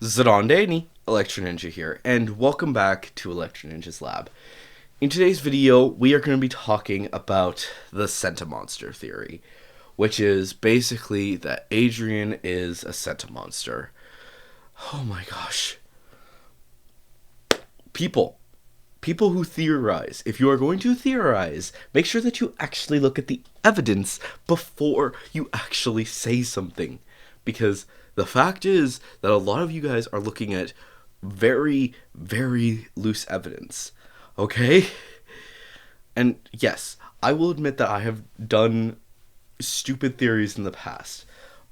Zadondani, Electro Ninja here, and welcome back to Electro Ninja's Lab. In today's video, we are going to be talking about the Sentimonster theory, which is basically that Adrien is a Sentimonster. Oh my gosh. People who theorize, if you are going to theorize, make sure that you actually look at the evidence before you actually say something. Because the fact is that a lot of you guys are looking at very, very loose evidence. Okay? And yes, I will admit that I have done stupid theories in the past.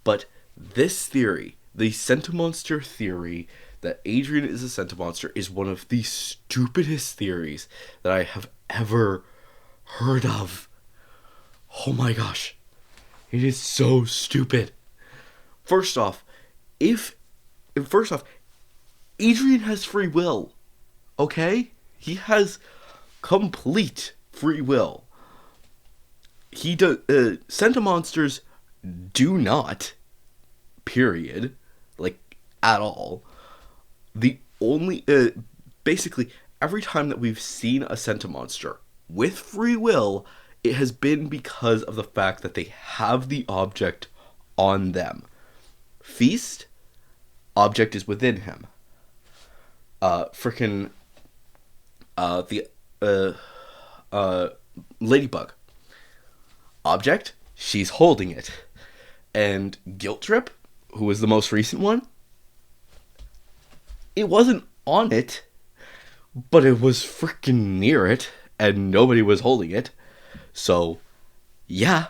But this theory, the Sentimonster theory, that Adrien is a Sentimonster, is one of the stupidest theories that I have ever heard of. Oh my gosh. It is so stupid. First off, Adrien has free will. Okay? He has complete free will. Sentimonsters do not, period, like, at all. The only, basically, every time that we've seen a Sentimonster with free will, it has been because of the fact that they have the object on them. Feast, object is within him. Ladybug, object, she's holding it. And Guilt Trip, who was the most recent one, it wasn't on it, but it was freaking near it, and nobody was holding it. So, yeah,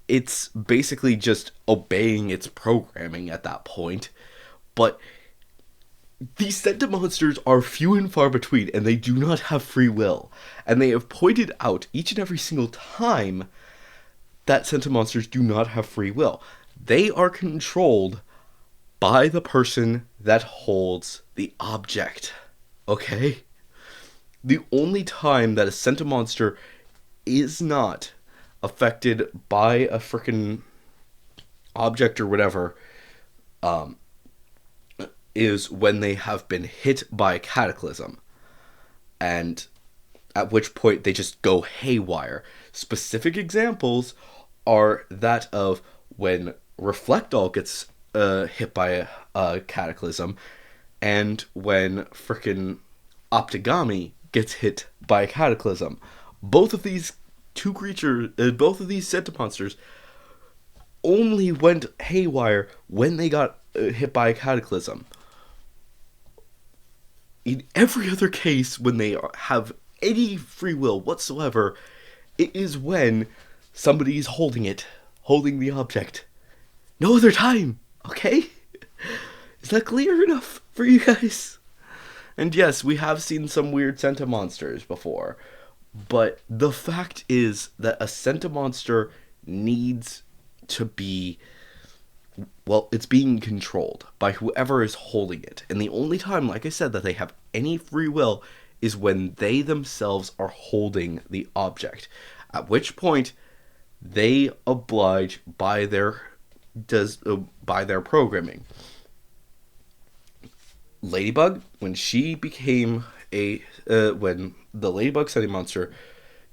it's basically just obeying its programming at that point. But these Sentimonsters are few and far between, and they do not have free will. And they have pointed out each and every single time that Sentimonsters do not have free will. They are controlled by the person that holds the object. Okay? The only time that a Sentimonster is not affected by a frickin' object or whatever, is when they have been hit by a cataclysm. And at which point they just go haywire. Specific examples are that of when Reflectall gets hit by a cataclysm, and when frickin' Optigami gets hit by a cataclysm. Both of these both of these Sentimonsters only went haywire when they got hit by a cataclysm. In every other case, when they have any free will whatsoever, it is when somebody is holding the object. No other time, okay? Is that clear enough for you guys? And yes, we have seen some weird Sentimonsters before, but the fact is that a Sentimonster needs to be, well, it's being controlled by whoever is holding it. And the only time, like I said, that they have any free will is when they themselves are holding the object. At which point, they oblige by their programming. Ladybug, when she became when the Ladybug Sentimonster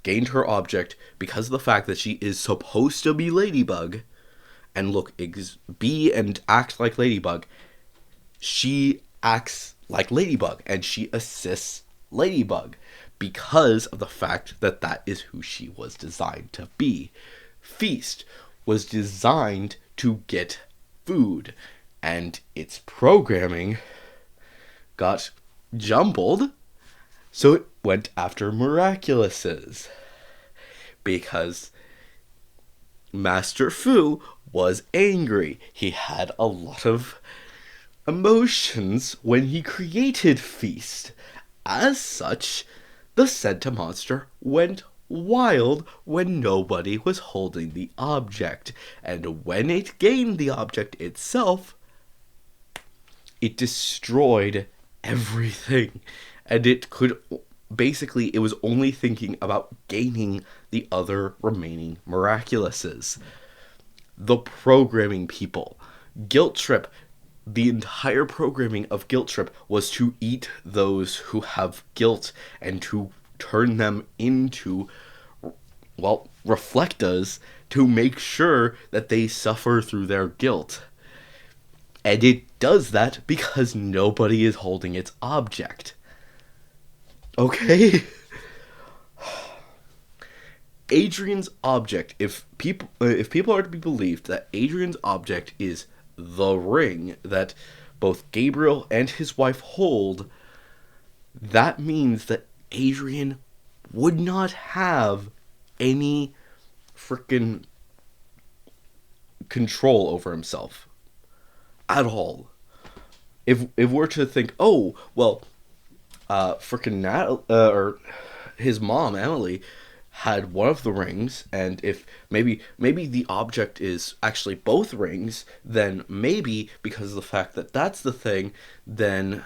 gained her object, because of the fact that she is supposed to be Ladybug and be and act like Ladybug, she acts like Ladybug and she assists Ladybug because of the fact that that is who she was designed to be. Feast was designed to get food, and its programming got jumbled, so it went after Miraculous's. Because Master Fu was angry. He had a lot of emotions when he created Feast. As such, the Sentimonster went wild when nobody was holding the object. And when it gained the object itself, it destroyed everything. And it was only thinking about gaining the other remaining Miraculouses. The programming people. Guilt Trip the entire programming of Guilt Trip was to eat those who have guilt and to turn them into, well, reflectas to make sure that they suffer through their guilt. And it does that because nobody is holding its object. Okay? Adrien's object, if people are to be believed that Adrien's object is the ring that both Gabriel and his wife hold, that means that Adrien would not have any freaking control over himself at all. If we're to think, oh well, freaking or his mom Emily had one of the rings, and if maybe the object is actually both rings, then maybe because of the fact that that's the thing, then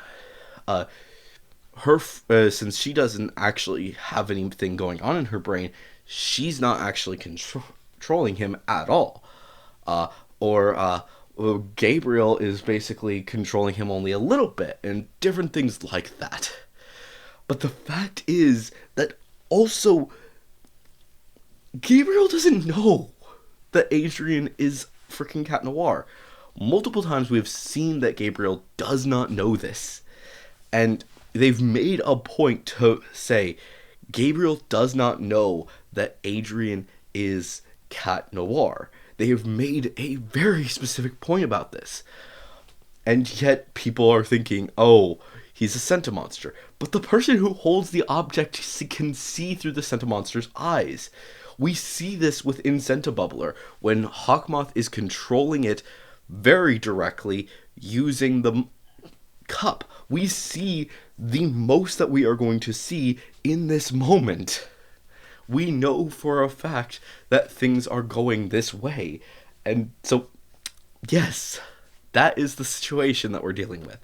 her since she doesn't actually have anything going on in her brain, she's not actually controlling him at all, or Gabriel is basically controlling him only a little bit, and different things like that. But the fact is that also Gabriel doesn't know that Adrien is freaking Cat Noir. Multiple times we've seen that Gabriel does not know this. And they've made a point to say Gabriel does not know that Adrien is Cat Noir. They have made a very specific point about this. And yet people are thinking, oh, he's a Sentimonster. But the person who holds the object can see through the Sentimonster's eyes. We see this within Sentibubbler when Hawkmoth is controlling it very directly using the cup. We see the most that we are going to see in this moment. We know for a fact that things are going this way. And so, yes, that is the situation that we're dealing with.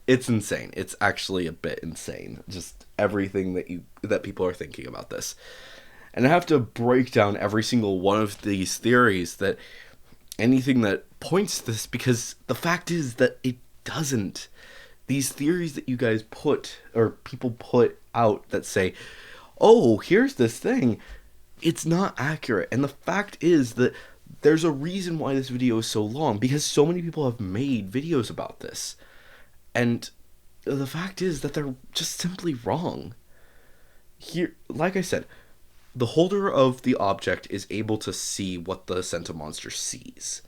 It's insane. It's actually a bit insane. Just everything that people are thinking about this. And I have to break down every single one of these theories, that anything that points to this, because the fact is that it doesn't. These theories that you guys people put out that say, oh, here's this thing, it's not accurate. And the fact is that there's a reason why this video is so long, because so many people have made videos about this. And the fact is that they're just simply wrong. Here, like I said, the holder of the object is able to see what the Sentimonster sees.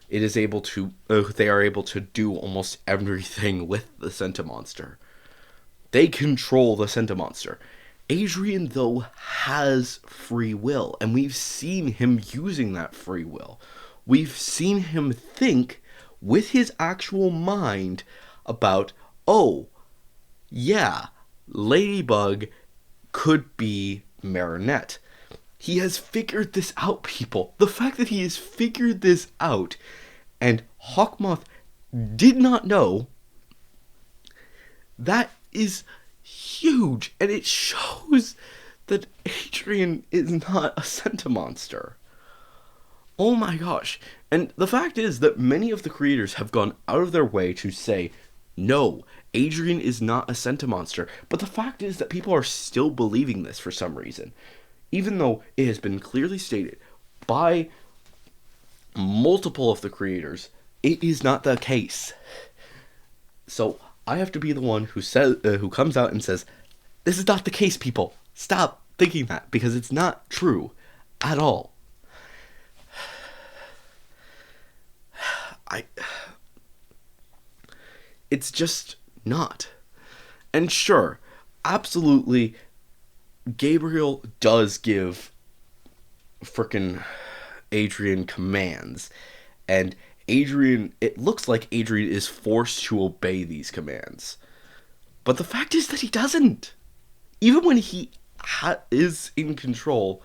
It is able to, they are able to do almost everything with the Sentimonster. They control the Sentimonster. Adrien, though, has free will, and we've seen him using that free will. We've seen him think with his actual mind about, oh, yeah, Ladybug could be Marinette. He has figured this out, people. The fact that he has figured this out and Hawkmoth did not know, that is huge. And it shows that Adrien is not a Sentimonster. Oh my gosh. And the fact is that many of the creators have gone out of their way to say, no, Adrien is not a Sentimonster. But the fact is that people are still believing this for some reason. Even though it has been clearly stated by multiple of the creators, it is not the case. So I have to be the one who comes out and says, this is not the case, people. Stop thinking that, because it's not true at all. It's just not. And sure, absolutely, Gabriel does give frickin' Adrien commands, and Adrien, it looks like Adrien is forced to obey these commands. But the fact is that he doesn't. Even when he is in control,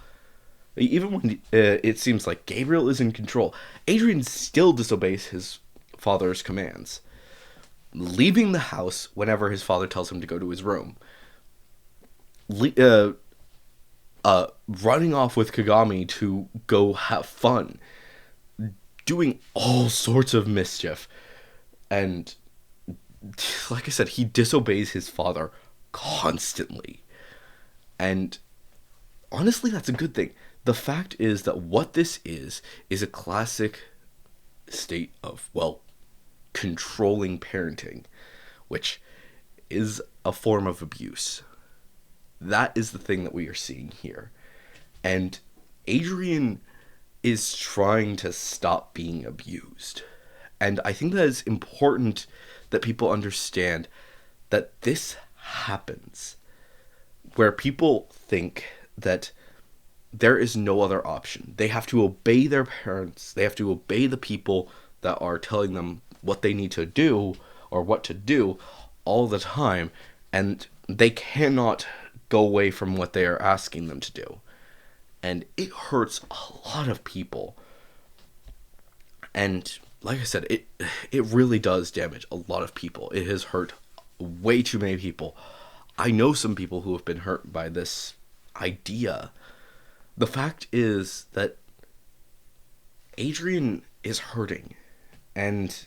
even when it seems like Gabriel is in control, Adrien still disobeys his father's commands, leaving the house whenever his father tells him to go to his room. running off with Kagami to go have fun, doing all sorts of mischief. And like I said, he disobeys his father constantly. And honestly, that's a good thing. The fact is that what this is a classic state of, well, controlling parenting, which is a form of abuse. That is the thing that we are seeing here. And Adrien is trying to stop being abused. And I think that it's important that people understand that this happens, where people think that there is no other option. They have to obey their parents. They have to obey the people that are telling them what they need to do or what to do all the time. And they cannot go away from what they are asking them to do. And it hurts a lot of people. And like I said, it really does damage a lot of people. It has hurt way too many people. I know some people who have been hurt by this idea. The fact is that Adrien is hurting, and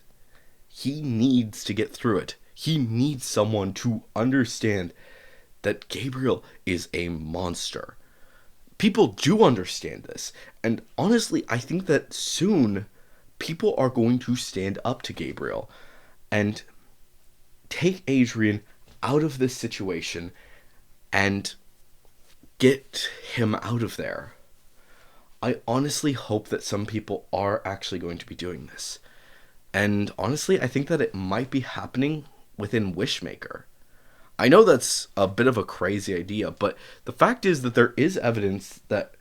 he needs to get through it. He needs someone to understand that Gabriel is a monster. People do understand this, and honestly, I think that soon people are going to stand up to Gabriel and take Adrien out of this situation and get him out of there. I honestly hope that some people are actually going to be doing this. And honestly, I think that it might be happening within Wishmaker. I know that's a bit of a crazy idea, but the fact is that there is evidence that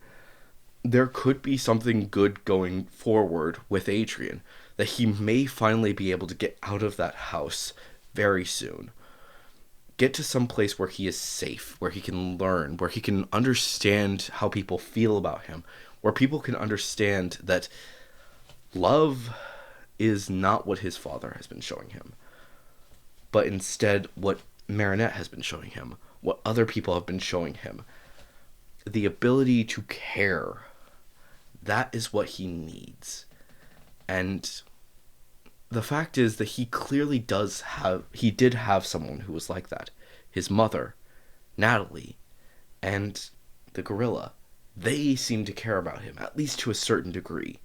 there could be something good going forward with Adrien, that he may finally be able to get out of that house very soon. Get to some place where he is safe, where he can learn, where he can understand how people feel about him, where people can understand that love is not what his father has been showing him, but instead what Marinette has been showing him, what other people have been showing him. The ability to care. That is what he needs. And the fact is that he clearly did have someone who was like that. His mother, Natalie, and the gorilla. They seem to care about him, at least to a certain degree.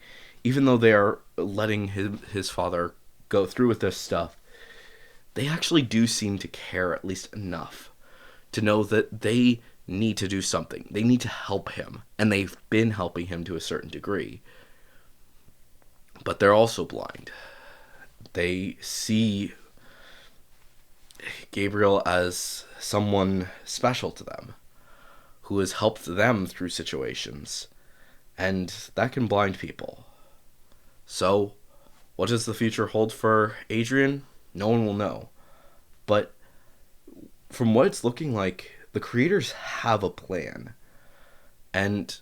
Even though they are letting his father go through with this stuff, they actually do seem to care at least enough to know that they need to do something. They need to help him, and they've been helping him to a certain degree. But they're also blind. They see Gabriel as someone special to them, who has helped them through situations, and that can blind people. So, what does the future hold for Adrien? No one will know. But from what it's looking like, the creators have a plan. And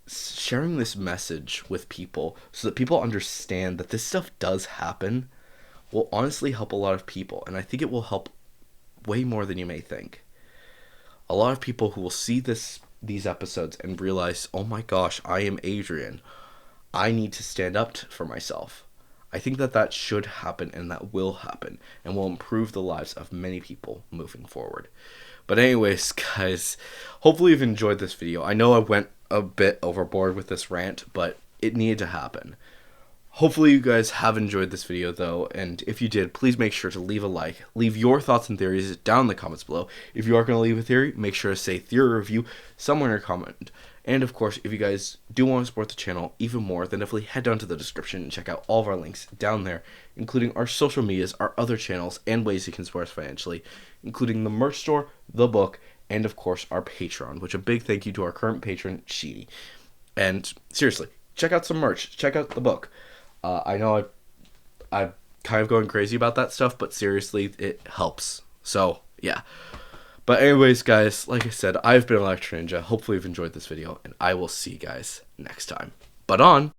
sharing this message with people so that people understand that this stuff does happen will honestly help a lot of people. And I think it will help way more than you may think. A lot of people who will see these episodes and realize, oh my gosh, I am Adrien. I need to stand up for myself. I think that should happen, and that will happen, and will improve the lives of many people moving forward. But anyways, guys, hopefully you've enjoyed this video. I know I went a bit overboard with this rant, but it needed to happen. Hopefully you guys have enjoyed this video, though, and if you did, please make sure to leave a like. Leave your thoughts and theories down in the comments below. If you are going to leave a theory, make sure to say theory review somewhere in your comment. And of course, if you guys do want to support the channel even more, then definitely head down to the description and check out all of our links down there, including our social medias, our other channels, and ways you can support us financially, including the merch store, the book, and of course our Patreon, which a big thank you to our current patron, Sheedy. And seriously, check out some merch, check out the book. I know I'm kind of going crazy about that stuff, but seriously, it helps. So, yeah. But anyways, guys, like I said, I've been Electro Ninja. Hopefully you've enjoyed this video, and I will see you guys next time. But on!